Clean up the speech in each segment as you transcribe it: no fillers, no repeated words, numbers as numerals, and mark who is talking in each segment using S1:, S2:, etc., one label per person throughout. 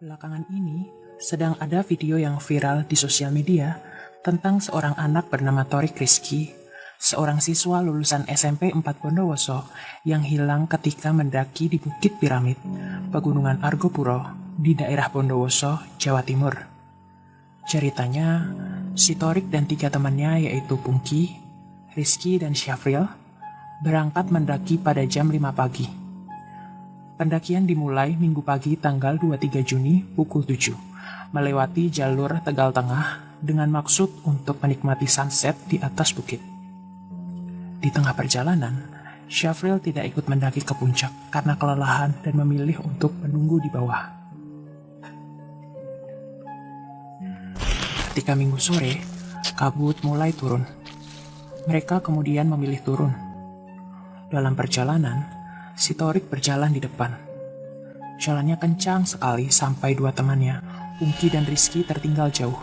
S1: Belakangan ini, sedang ada video yang viral di sosial media tentang seorang anak bernama Thorik Rizky, seorang siswa lulusan SMP 4 Bondowoso yang hilang ketika mendaki di Bukit Piramid, Pegunungan Argopuro di daerah Bondowoso, Jawa Timur. Ceritanya, si Thorik dan 3 temannya yaitu Pungki, Rizky, dan Syafril berangkat mendaki pada jam 5 pagi. Pendakian dimulai Minggu pagi tanggal 23 Juni pukul 7, melewati jalur Tegal Tengah dengan maksud untuk menikmati sunset di atas bukit. Di tengah perjalanan, Syafril tidak ikut mendaki ke puncak karena kelelahan dan memilih untuk menunggu di bawah. Ketika Minggu sore, kabut mulai turun. Mereka kemudian memilih turun. Dalam perjalanan, si Thorik berjalan di depan. Jalannya kencang sekali sampai 2 temannya, Pungki dan Rizky, tertinggal jauh.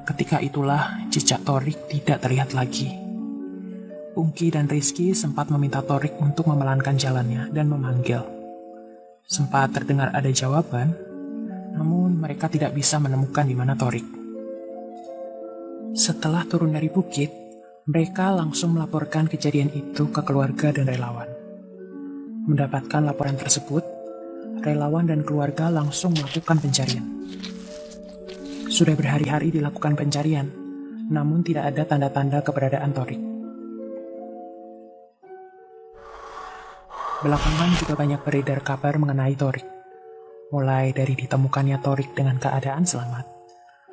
S1: Ketika itulah jejak Thorik tidak terlihat lagi. Pungki dan Rizky sempat meminta Thorik untuk memelankan jalannya dan memanggil. Sempat terdengar ada jawaban, namun mereka tidak bisa menemukan di mana Thorik. Setelah turun dari bukit, mereka langsung melaporkan kejadian itu ke keluarga dan relawan. Mendapatkan laporan tersebut, relawan dan keluarga langsung melakukan pencarian. Sudah berhari-hari dilakukan pencarian, namun tidak ada tanda-tanda keberadaan Thorik. Belakangan juga banyak beredar kabar mengenai Thorik, mulai dari ditemukannya Thorik dengan keadaan selamat,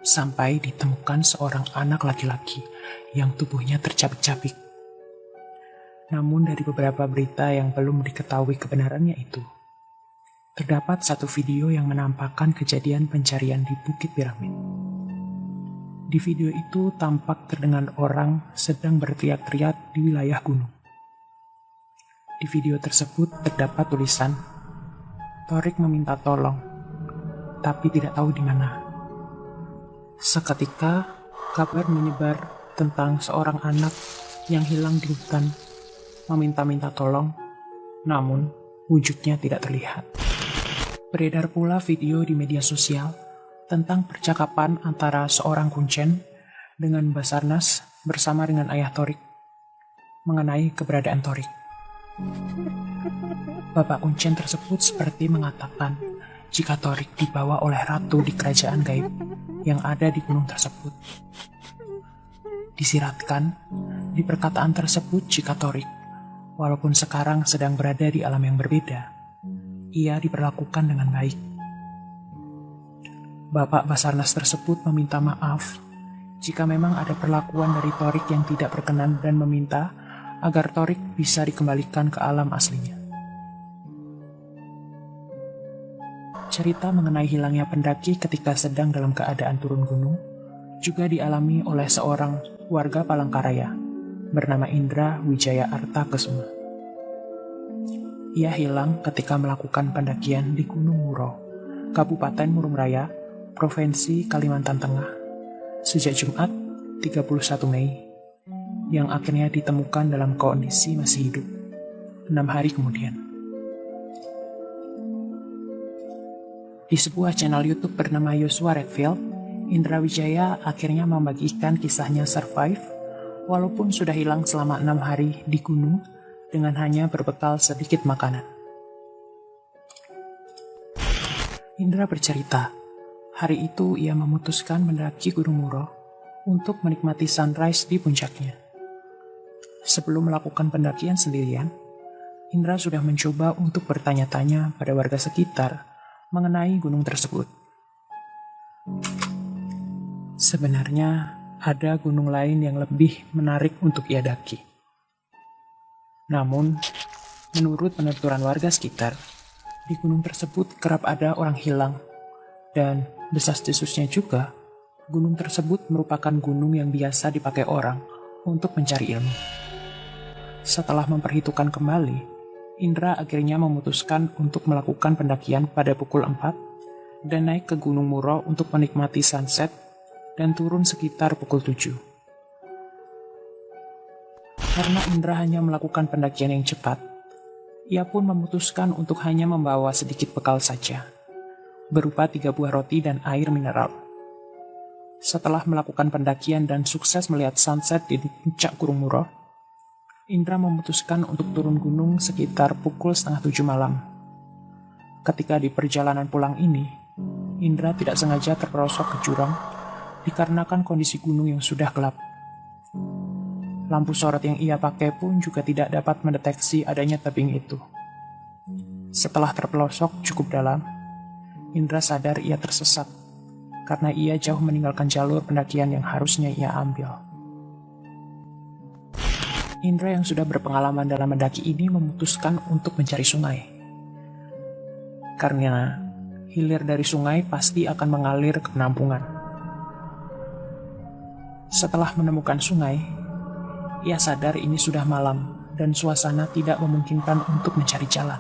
S1: sampai ditemukan seorang anak laki-laki yang tubuhnya tercabik-cabik. Namun dari beberapa berita yang belum diketahui kebenarannya itu, terdapat satu video yang menampakkan kejadian pencarian di Bukit Piramid. Di video itu tampak terdengar orang sedang berteriak-teriak di wilayah gunung. Di video tersebut terdapat tulisan, Thorik meminta tolong, tapi tidak tahu di mana. Seketika, kabar menyebar tentang seorang anak yang hilang di hutan, meminta-minta tolong, namun wujudnya tidak terlihat. Beredar pula video di media sosial tentang percakapan antara seorang kuncen dengan Basarnas bersama dengan ayah Thorik mengenai keberadaan Thorik. Bapak kuncen tersebut seperti mengatakan jika Thorik dibawa oleh ratu di kerajaan gaib yang ada di gunung tersebut. Disiratkan di perkataan tersebut jika Thorik, walaupun sekarang sedang berada di alam yang berbeda, ia diperlakukan dengan baik. Bapak Basarnas tersebut meminta maaf jika memang ada perlakuan dari Thorik yang tidak berkenan dan meminta agar Thorik bisa dikembalikan ke alam aslinya. Cerita mengenai hilangnya pendaki ketika sedang dalam keadaan turun gunung juga dialami oleh seorang warga Palangkaraya bernama Indra Wijaya Arta Kesuma. Ia hilang ketika melakukan pendakian di Gunung Muro, Kabupaten Murung Raya, Provinsi Kalimantan Tengah, sejak Jumat 31 Mei, yang akhirnya ditemukan dalam kondisi masih hidup 6 hari kemudian. Di sebuah channel YouTube bernama Joshua Redfield, Indra Wijaya akhirnya membagikan kisahnya survive walaupun sudah hilang selama 6 hari di gunung dengan hanya berbekal sedikit makanan. Indra bercerita, hari itu ia memutuskan mendaki Gunung Muro untuk menikmati sunrise di puncaknya. Sebelum melakukan pendakian sendirian, Indra sudah mencoba untuk bertanya-tanya pada warga sekitar mengenai gunung tersebut. Sebenarnya, ada gunung lain yang lebih menarik untuk ia daki. Namun, menurut penuturan warga sekitar, di gunung tersebut kerap ada orang hilang, dan desas-desusnya juga, gunung tersebut merupakan gunung yang biasa dipakai orang untuk mencari ilmu. Setelah memperhitungkan kembali, Indra akhirnya memutuskan untuk melakukan pendakian pada pukul 4 dan naik ke Gunung Muro untuk menikmati sunset dan turun sekitar pukul 7. Karena Indra hanya melakukan pendakian yang cepat, ia pun memutuskan untuk hanya membawa sedikit bekal saja. berupa 3 buah roti dan air mineral. Setelah melakukan pendakian dan sukses melihat sunset di puncak Gunung Muro, Indra memutuskan untuk turun gunung sekitar pukul 6:30 malam. Ketika di perjalanan pulang ini, Indra tidak sengaja terperosok ke jurang dikarenakan kondisi gunung yang sudah gelap. Lampu sorot yang ia pakai pun juga tidak dapat mendeteksi adanya tebing itu. Setelah terpelosok cukup dalam, Indra sadar ia tersesat karena ia jauh meninggalkan jalur pendakian yang harusnya ia ambil. Indra yang sudah berpengalaman dalam mendaki ini memutuskan untuk mencari sungai. Karena hilir dari sungai pasti akan mengalir ke penampungan. Setelah menemukan sungai, ia sadar ini sudah malam dan suasana tidak memungkinkan untuk mencari jalan.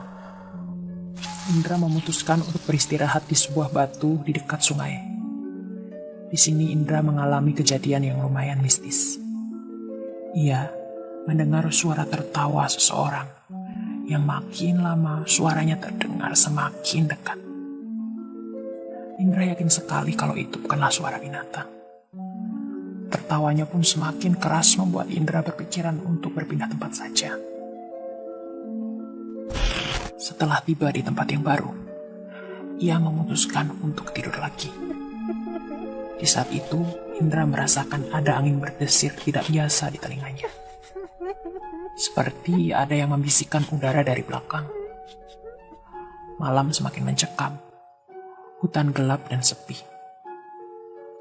S1: Indra memutuskan untuk beristirahat di sebuah batu di dekat sungai. Di sini Indra mengalami kejadian yang lumayan mistis. Ia mendengar suara tertawa seseorang yang makin lama suaranya terdengar semakin dekat. Indra yakin sekali kalau itu bukanlah suara binatang. Tertawanya pun semakin keras membuat Indra berpikiran untuk berpindah tempat saja. Setelah tiba di tempat yang baru, ia memutuskan untuk tidur lagi. Di saat itu, Indra merasakan ada angin berdesir tidak biasa di telinganya. Seperti ada yang membisikkan udara dari belakang. Malam semakin mencekam. Hutan gelap dan sepi.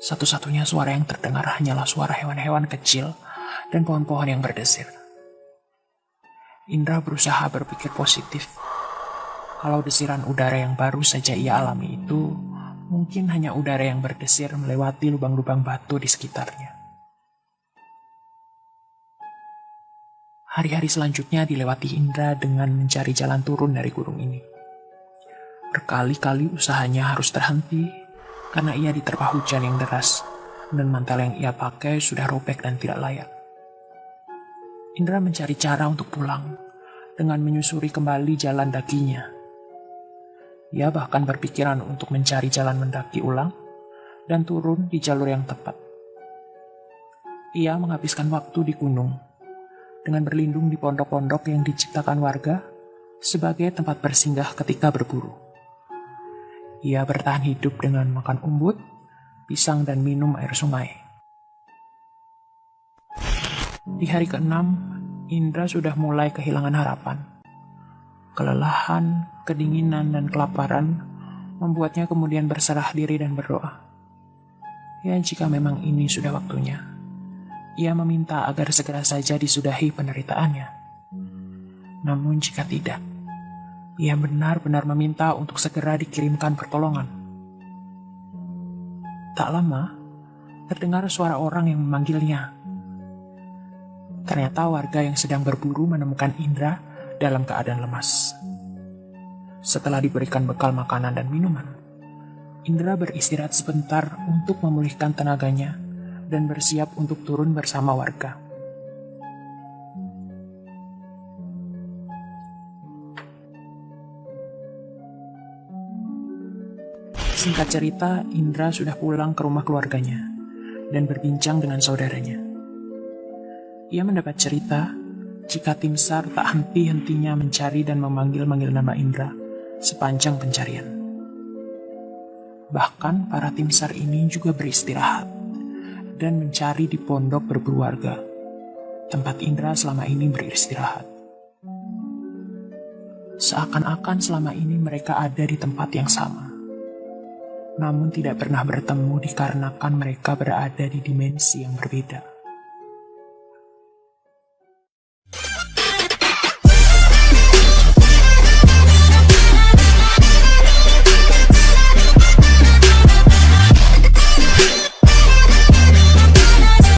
S1: Satu-satunya suara yang terdengar hanyalah suara hewan-hewan kecil dan pohon-pohon yang berdesir. Indra berusaha berpikir positif. Kalau desiran udara yang baru saja ia alami itu, mungkin hanya udara yang berdesir melewati lubang-lubang batu di sekitarnya. Hari-hari selanjutnya dilewati Indra dengan mencari jalan turun dari gunung ini. Berkali-kali usahanya harus terhenti karena ia diterpa hujan yang deras dan mantel yang ia pakai sudah robek dan tidak layak. Indra mencari cara untuk pulang dengan menyusuri kembali jalan dakinya. Ia bahkan berpikiran untuk mencari jalan mendaki ulang dan turun di jalur yang tepat. Ia menghabiskan waktu di gunung dengan berlindung di pondok-pondok yang diciptakan warga sebagai tempat bersinggah ketika berburu. Ia bertahan hidup dengan makan umbut, pisang, dan minum air sungai. Di hari ke-6, Indra sudah mulai kehilangan harapan. Kelelahan, kedinginan, dan kelaparan membuatnya kemudian berserah diri dan berdoa. Ya, jika memang ini sudah waktunya, ia meminta agar segera saja disudahi penderitaannya. Namun jika tidak, ia benar-benar meminta untuk segera dikirimkan pertolongan. Tak lama, terdengar suara orang yang memanggilnya. Ternyata warga yang sedang berburu menemukan Indra dalam keadaan lemas. Setelah diberikan bekal makanan dan minuman, Indra beristirahat sebentar untuk memulihkan tenaganya dan bersiap untuk turun bersama warga. Singkat cerita, Indra sudah pulang ke rumah keluarganya dan berbincang dengan saudaranya. Ia mendapat cerita jika tim SAR tak henti-hentinya mencari dan memanggil-manggil nama Indra sepanjang pencarian. Bahkan para tim SAR ini juga beristirahat dan mencari di pondok berburu warga, tempat Indra selama ini beristirahat. Seakan-akan selama ini mereka ada di tempat yang sama, namun tidak pernah bertemu dikarenakan mereka berada di dimensi yang berbeda.